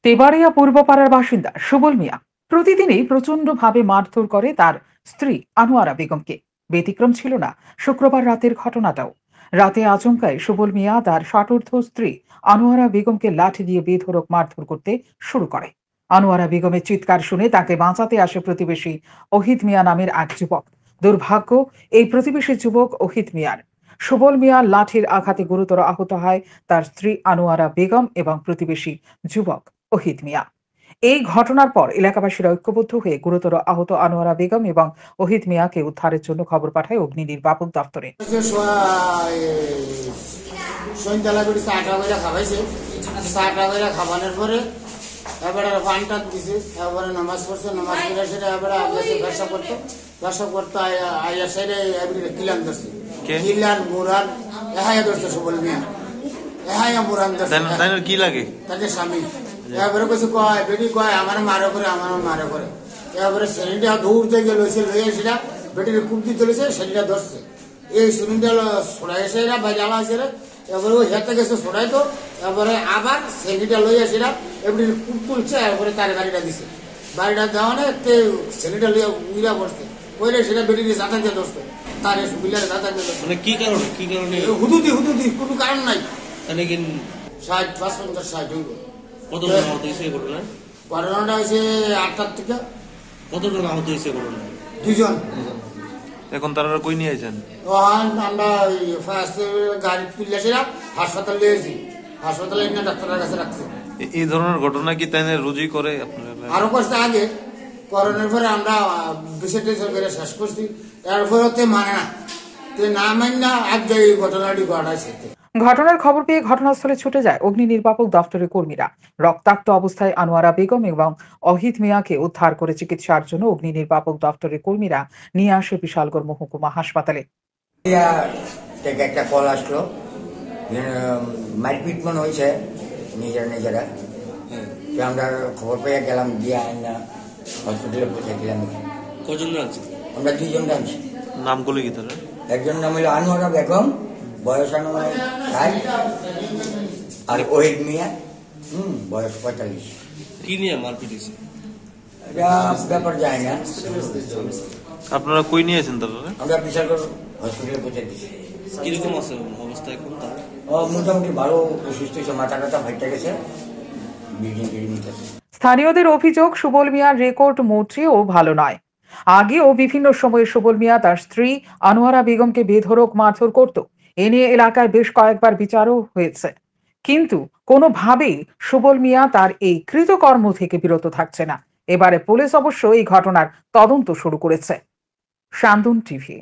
তেবাড়িয়া পূর্বপাড়ার বাসিন্দা সুবল মিয়া প্রতিদিনই প্রচন্ডভাবে মারধর করে তার স্ত্রী আনোয়ারা বেগমকে। ব্যতিক্রম ছিল না শুক্রবার রাতের ঘটনাটাও। রাতে আচমকায় সুবল মিয়া তার ষাটোর্ধ্ব স্ত্রী আনোয়ারা বেগমকে লাঠি দিয়ে বেধড়ক মারধর করতে শুরু করে। আনোয়ারা বেগমের চিৎকার শুনে তাকে বাঁচাতে আসে প্রতিবেশী ওহিদ মিয়া নামের এক যুবক। দুর্ভাগ্য, এই প্রতিবেশী যুবক ওহিদ মিয়ার। সুবল মিয়া লাঠির আঘাতে গুরুতর আহত হয় তার স্ত্রী আনোয়ারা বেগম এবং প্রতিবেশী যুবক ওহিদ মিয়া। এই ঘটনার পর এলাকাবাসীরা ঐক্যবদ্ধ হয়ে গুরুতর আহত আনোয়ারা বেগম এবং ওহিদ মিয়াকে উদ্ধারের জন্য খবর পাঠায় অগ্নি নির্বাপক দপ্তরে। খাবানোর পরে এবারে পানটা দিছে, এবারে নামাজ পড়ছে, নামাজ পড়ে সেটা এবারে ব্যবসা করতো, ব্যবসা করতো আইয়া সাইডে এবারে কিলান ধরছে, কিলান মুরান এহাইয়া ধরছে সুবল মিয়া, এহাইয়া মুরান ধরছে। কি লাগে তাকে স্বামী এবারে কিছু কয় বেটি কয় আমার মারে করে, আমার মারে করে। এবারে সেলিনটা দৌড় থেকে লইছে, লইয়া সেটা বেটির কুর্তি তুলেছে, সেলিনটা ধরছে। এই সেলিনটা সরাই এসে এরা বাজালা আছে, এবারে ওই হেঁটে গেছে সরাইতো, এবারে আবার সেলিনটা লইয়া সেটা এমনি কুপ তুলছে, এরপরে তার গাড়িটা দিছে। বাড়িটা দেওয়া নেই, সেলিনটা লইয়া উইরা পড়ছে, ওইলে সেটা বেটির জাতা দিয়ে ধরছে, তার বিলের জাতা দিয়ে ধরছে। কি কারণে? কি কারণে? হুদুদি হুদুদি, কোনো কারণ নাই। 60-55 হইব। কতজন আহত হয়েছে এই ঘটনায়? ঘটনাটা হয়েছে 8টার থেকে। কতজন আহত হয়েছে ঘটনায়? 2 জন। এখন তারা কই নিয়ে আছেন? আমরা গাড়ি তুললেছিলাম, হাসপাতালে নিয়েছি, হাসপাতালে এনে ডাক্তারের কাছে রাখছি। এই ধরনের ঘটনা কি তাই রোজই করে আপনারা? আরো কষ্ট আগে করোনার পরে আমরা বিষয় করে শেষ করছি, এরপরে মানে না, না মানি না, আগে এই ঘটনাটি ঘটাইছে। ঘটনার খবর পেয়ে ঘটনাস্থলে ছুটে যায় অগ্নি নির্বাপক দপ্তরের কর্মীরা। রক্তাক্ত অবস্থায় আনোয়ারা বেগম এবং অহিদ মিয়াকে উদ্ধার করে চিকিৎসার জন্য অগ্নি নির্বাপক দপ্তরের কর্মীরা নিয়ে আসে বিশালগড় মহকুমা হাসপাতালে। একটা কল আসলো, মারপিট মনে হয়েছে নিজেরা। আমরা খবর পেয়ে গেলাম, গিয়ে হসপিটালে পৌঁছে দিলাম। কজন রাখছে? আমরা 2 জন রাখছি। নামগুলো কি তারা? একজন নাম হলো আনোয়ারা বেগম, বয়স 60, আর ওহিদ মিয়া, বয়স 45। কি নিয়ে মারপিট হয়েছে? এটা ব্যাপার যায় না। আপনারা কই নিয়েছেন তারা? আমরা বিশালগড় হসপিটালে পৌঁছে দিচ্ছি। কিরকম আছে অবস্থা এখন? মোটামুটি ভালো, অসুস্থ হয়েছে, মাথা টাথা ফাইটে গেছে। স্থানীয়দের অভিযোগ, সুবল মিয়ার রেকর্ড মোটেও ভালো নয়। আগেও বিভিন্ন সময়ে সুবল মিয়া তার স্ত্রী আনোয়ারা বেগমকে বেধড়ক মারধর করত। এ নিয়ে এলাকায় বেশ কয়েকবার বিচারও হয়েছে, কিন্তু কোনোভাবেই সুবল মিয়া তার এই কৃতকর্ম থেকে বিরত থাকছে না। এবারে পুলিশ অবশ্য এই ঘটনার তদন্ত শুরু করেছে। শান্তন টিভি।